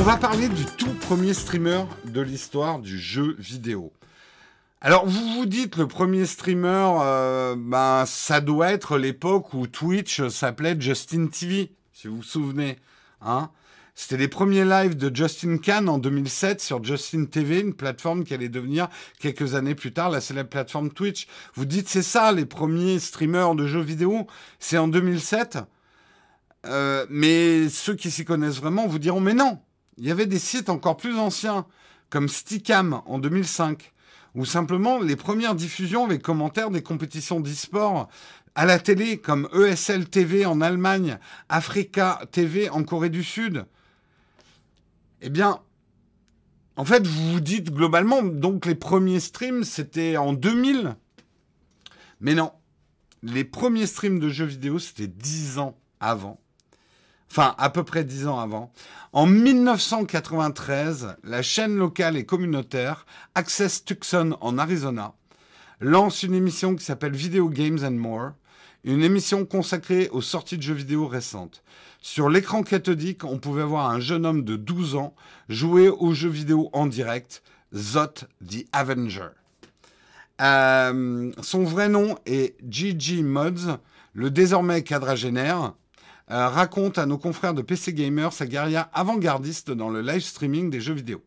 on va parler du tout premier streamer de l'histoire du jeu vidéo. Alors, vous vous dites, le premier streamer, ça doit être l'époque où Twitch s'appelait Justin TV, si vous vous souvenez. Hein, c'était les premiers lives de Justin Kan en 2007 sur Justin TV, une plateforme qui allait devenir, quelques années plus tard, la célèbre plateforme Twitch. Vous dites, c'est ça, les premiers streamers de jeux vidéo, c'est en 2007. Mais ceux qui s'y connaissent vraiment vous diront, mais non, il y avait des sites encore plus anciens, comme Steakam en 2005, où simplement les premières diffusions avec commentaires des compétitions d'e-sport à la télé, comme ESL TV en Allemagne, Africa TV en Corée du Sud. Eh bien, en fait, vous vous dites globalement, donc les premiers streams, c'était en 2000. Mais non, les premiers streams de jeux vidéo, c'était 10 ans avant. Enfin, à peu près 10 ans avant. En 1993, la chaîne locale et communautaire Access Tucson en Arizona lance une émission qui s'appelle Video Games and More, une émission consacrée aux sorties de jeux vidéo récentes. Sur l'écran cathodique, on pouvait voir un jeune homme de 12 ans jouer aux jeux vidéo en direct, Zot the Avenger. Son vrai nom est Gigi Mods, le désormais quadragénaire, raconte à nos confrères de PC Gamer sa carrière avant-gardiste dans le live streaming des jeux vidéo.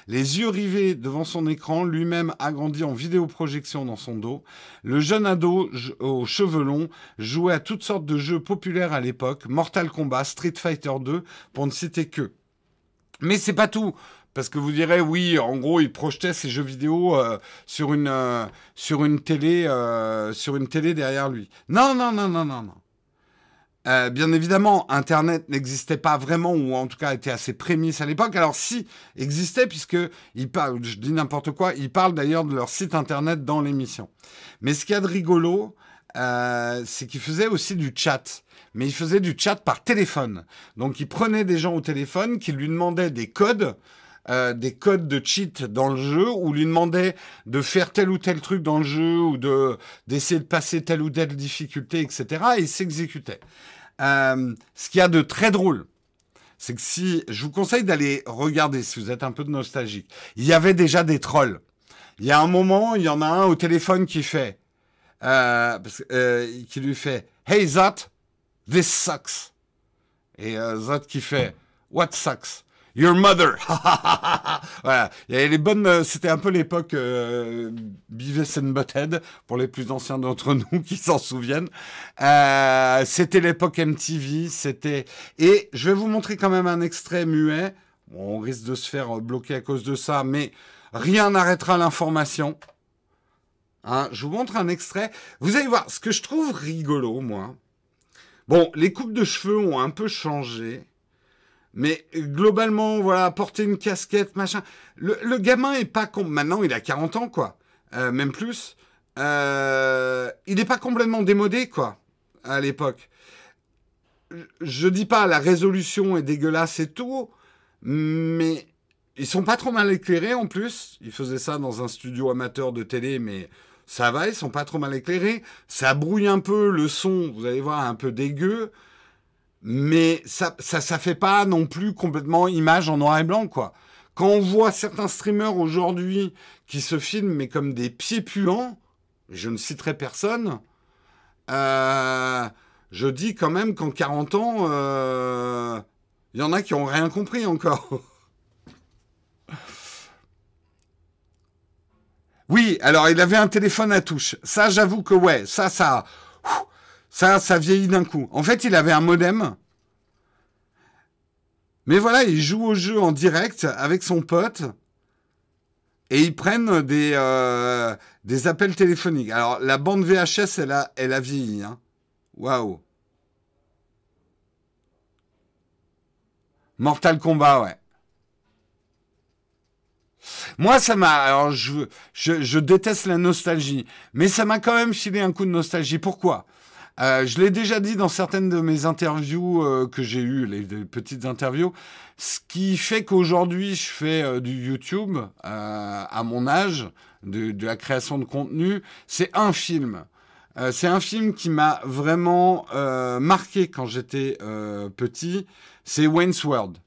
Les yeux rivés devant son écran, lui-même agrandi en vidéoprojection dans son dos, le jeune ado aux cheveux longs jouait à toutes sortes de jeux populaires à l'époque, Mortal Kombat, Street Fighter 2, pour ne citer que. Mais c'est pas tout, parce que vous direz, oui, en gros, il projetait ses jeux vidéo sur une télé derrière lui. Non. Bien évidemment, Internet n'existait pas vraiment, ou en tout cas était assez prémisse à l'époque. Alors si, existait, puisque ils parlent, je dis n'importe quoi, ils parlent d'ailleurs de leur site Internet dans l'émission. Mais ce qu'il y a de rigolo, c'est qu'ils faisaient aussi du chat. Mais ils faisaient du chat par téléphone. Donc ils prenaient des gens au téléphone qui lui demandaient des codes de cheat dans le jeu, ou lui demandaient de faire tel ou tel truc dans le jeu, ou d'essayer de passer telle ou telle difficulté, etc. Et il s'exécutait. Ce qu'il y a de très drôle, c'est que je vous conseille d'aller regarder, si vous êtes un peu de nostalgique, il y avait déjà des trolls. Il y a un moment, il y en a un au téléphone qui fait, qui lui fait « Hey Zot, this sucks ». Et Zot qui fait « What sucks ?» Your mother. Voilà. Il y avait les bonnes. C'était un peu l'époque Beavis and Butthead pour les plus anciens d'entre nous qui s'en souviennent. C'était l'époque MTV. Et je vais vous montrer quand même un extrait muet. Bon, on risque de se faire bloquer à cause de ça, mais rien n'arrêtera l'information. Hein, je vous montre un extrait. Vous allez voir ce que je trouve rigolo, moi. Bon, les coupes de cheveux ont un peu changé. Mais globalement, voilà, porter une casquette, machin. Le gamin est pas... Maintenant, il a 40 ans, quoi. Même plus. Il n'est pas complètement démodé, quoi, à l'époque. Je dis pas, la résolution est dégueulasse et tout, mais ils sont pas trop mal éclairés, en plus. Ils faisaient ça dans un studio amateur de télé, mais ça va, ils sont pas trop mal éclairés. Ça brouille un peu, le son, vous allez voir, un peu dégueu. Mais ça fait pas non plus complètement image en noir et blanc, quoi. Quand on voit certains streamers aujourd'hui qui se filment, mais comme des pieds puants, je ne citerai personne, je dis quand même qu'en 40 ans, il y en a qui n'ont rien compris encore. Oui, alors il avait un téléphone à touche. Ça, j'avoue que ouais, ça vieillit d'un coup. En fait, il avait un modem. Mais voilà, il joue au jeu en direct avec son pote. Et ils prennent des appels téléphoniques. Alors, la bande VHS, elle a vieilli. Hein. Waouh. Mortal Kombat, ouais. Moi, ça m'a... Alors, je déteste la nostalgie. Mais ça m'a quand même filé un coup de nostalgie. Pourquoi ? Je l'ai déjà dit dans certaines de mes interviews que j'ai eues, les petites interviews, ce qui fait qu'aujourd'hui je fais du YouTube à mon âge, de la création de contenu, c'est un film. C'est un film qui m'a vraiment marqué quand j'étais petit, c'est Wayne's World.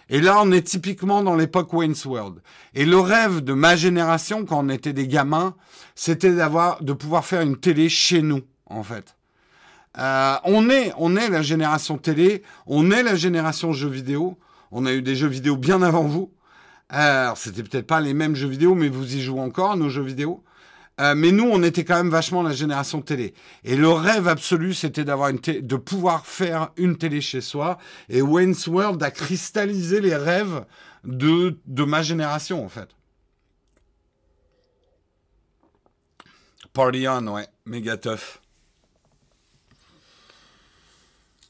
Et là, on est typiquement dans l'époque Wayne's World. Et le rêve de ma génération, quand on était des gamins, c'était de pouvoir faire une télé chez nous, en fait. On est la génération télé, on est la génération jeux vidéo. On a eu des jeux vidéo bien avant vous. Alors, c'était peut-être pas les mêmes jeux vidéo, mais vous y jouez encore, nos jeux vidéo. Mais nous, on était quand même vachement la génération télé. Et le rêve absolu, c'était de pouvoir faire une télé chez soi. Et Wayne's World a cristallisé les rêves de ma génération, en fait. Party on, ouais. Méga tough.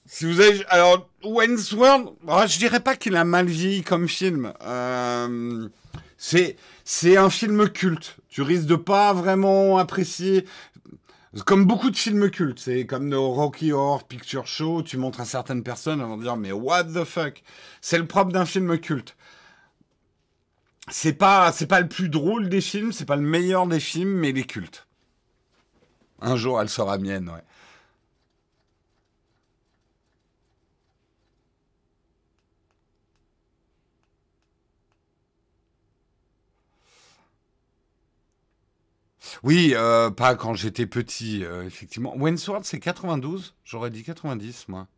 Si vous avez... Alors, Wayne's World, je dirais pas qu'il a mal vieilli comme film. C'est un film culte. Tu risques de pas vraiment apprécier... Comme beaucoup de films cultes. C'est comme le Rocky Horror Picture Show. Tu montres à certaines personnes, elles vont dire, mais what the fuck? C'est le propre d'un film culte. C'est pas le plus drôle des films, c'est pas le meilleur des films, mais il est culte. Un jour, elle sera mienne, ouais. Oui, pas quand j'étais petit, effectivement. Wayne's World, c'est 92. J'aurais dit 90, moi.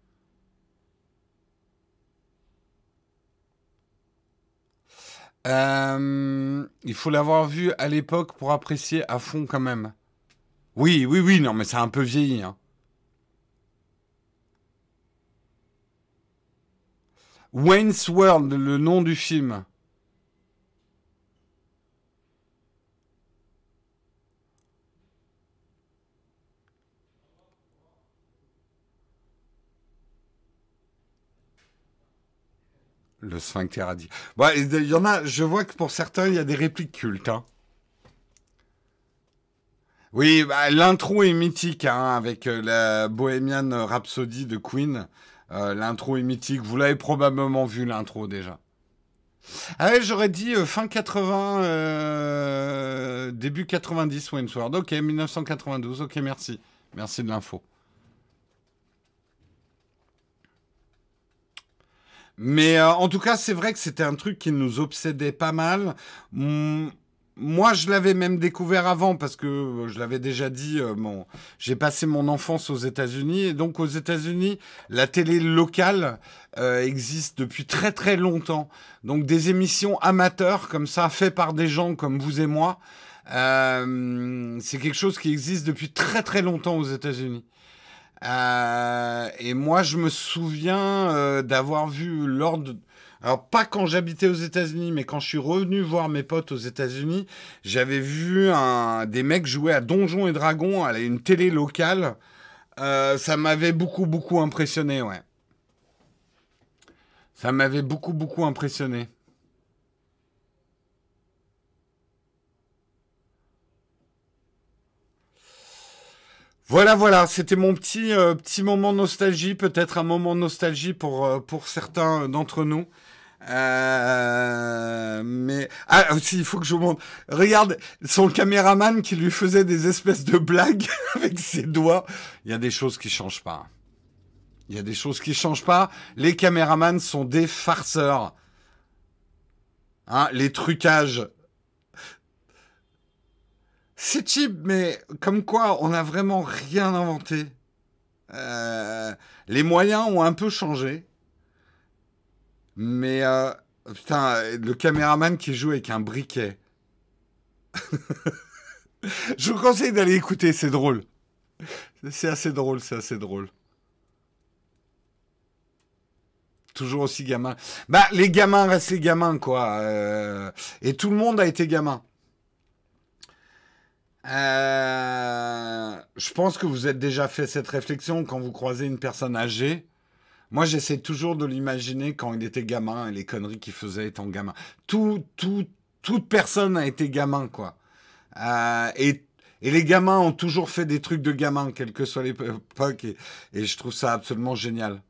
Il faut l'avoir vu à l'époque pour apprécier à fond quand même. Oui, oui, oui, non, mais ça a un peu vieilli, hein. Wayne's World, le nom du film. Le sphincter a dit. Bon, il y en a, je vois que pour certains, il y a des répliques cultes, hein. Oui, bah, l'intro est mythique, hein, avec la Bohemian Rhapsody de Queen. L'intro est mythique. Vous l'avez probablement vu, l'intro, déjà. Ah ouais, j'aurais dit fin 80, début 90, Wayne's World. Ok, 1992. Ok, merci. Merci de l'info. Mais en tout cas, c'est vrai que c'était un truc qui nous obsédait pas mal. Moi, je l'avais même découvert avant parce que je l'avais déjà dit. J'ai passé mon enfance aux États-Unis et donc aux États-Unis, la télé locale existe depuis très très longtemps. Donc des émissions amateurs comme ça, faites par des gens comme vous et moi, c'est quelque chose qui existe depuis très très longtemps aux États-Unis. Et moi, je me souviens d'avoir vu alors pas quand j'habitais aux États-Unis, mais quand je suis revenu voir mes potes aux États-Unis, j'avais vu des mecs jouer à Donjons et Dragons à une télé locale. Ça m'avait beaucoup beaucoup impressionné, ouais. Ça m'avait beaucoup beaucoup impressionné. Voilà, voilà, c'était mon petit moment de nostalgie, peut-être un moment de nostalgie pour certains d'entre nous. Mais ah aussi, il faut que je vous montre. Regarde son caméraman qui lui faisait des espèces de blagues avec ses doigts. Il y a des choses qui changent pas. Il y a des choses qui changent pas. Les caméramans sont des farceurs. Hein, les trucages. C'est cheap, mais comme quoi, on n'a vraiment rien inventé. Les moyens ont un peu changé. Mais, putain, le caméraman qui joue avec un briquet. Je vous conseille d'aller écouter, c'est drôle. C'est assez drôle, c'est assez drôle. Toujours aussi gamin. Bah, les gamins restent les gamins, quoi. Et tout le monde a été gamin. Je pense que vous êtes déjà fait cette réflexion quand vous croisez une personne âgée. Moi, j'essaie toujours de l'imaginer quand il était gamin et les conneries qu'il faisait étant gamin. Toute personne a été gamin, quoi. Et les gamins ont toujours fait des trucs de gamin, quelle que soit l'époque, et je trouve ça absolument génial.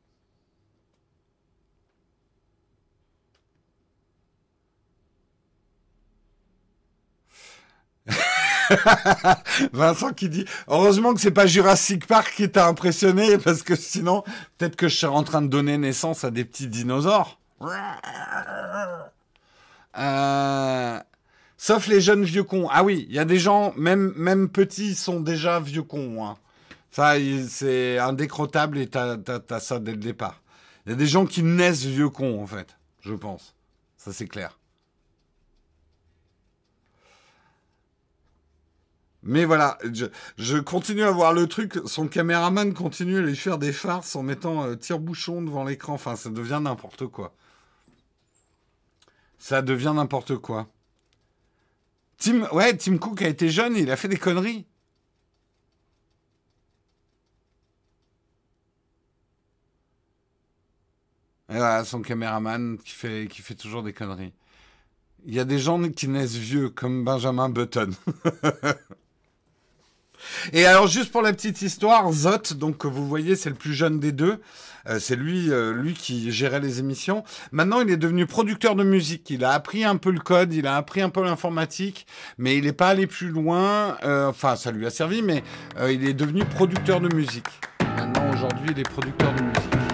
Vincent qui dit, heureusement que c'est pas Jurassic Park qui t'a impressionné, parce que sinon, peut-être que je serais en train de donner naissance à des petits dinosaures. Sauf les jeunes vieux cons. Ah oui, il y a des gens, même petits, sont déjà vieux cons. Hein. Ça, c'est indécrottable et t'as ça dès le départ. Il y a des gens qui naissent vieux cons, en fait, je pense. Ça, c'est clair. Mais voilà, je continue à voir le truc. Son caméraman continue à lui faire des farces en mettant tire-bouchon devant l'écran. Enfin, ça devient n'importe quoi. Ça devient n'importe quoi. Tim Cook a été jeune, il a fait des conneries. Et voilà, son caméraman qui fait toujours des conneries. Il y a des gens qui naissent vieux, comme Benjamin Button. Et alors, juste pour la petite histoire, Zot, donc vous voyez, c'est le plus jeune des deux. C'est lui qui gérait les émissions. Maintenant, il est devenu producteur de musique. Il a appris un peu le code, il a appris un peu l'informatique, mais il n'est pas allé plus loin. Enfin, ça lui a servi, mais il est devenu producteur de musique. Maintenant, aujourd'hui, il est producteur de musique.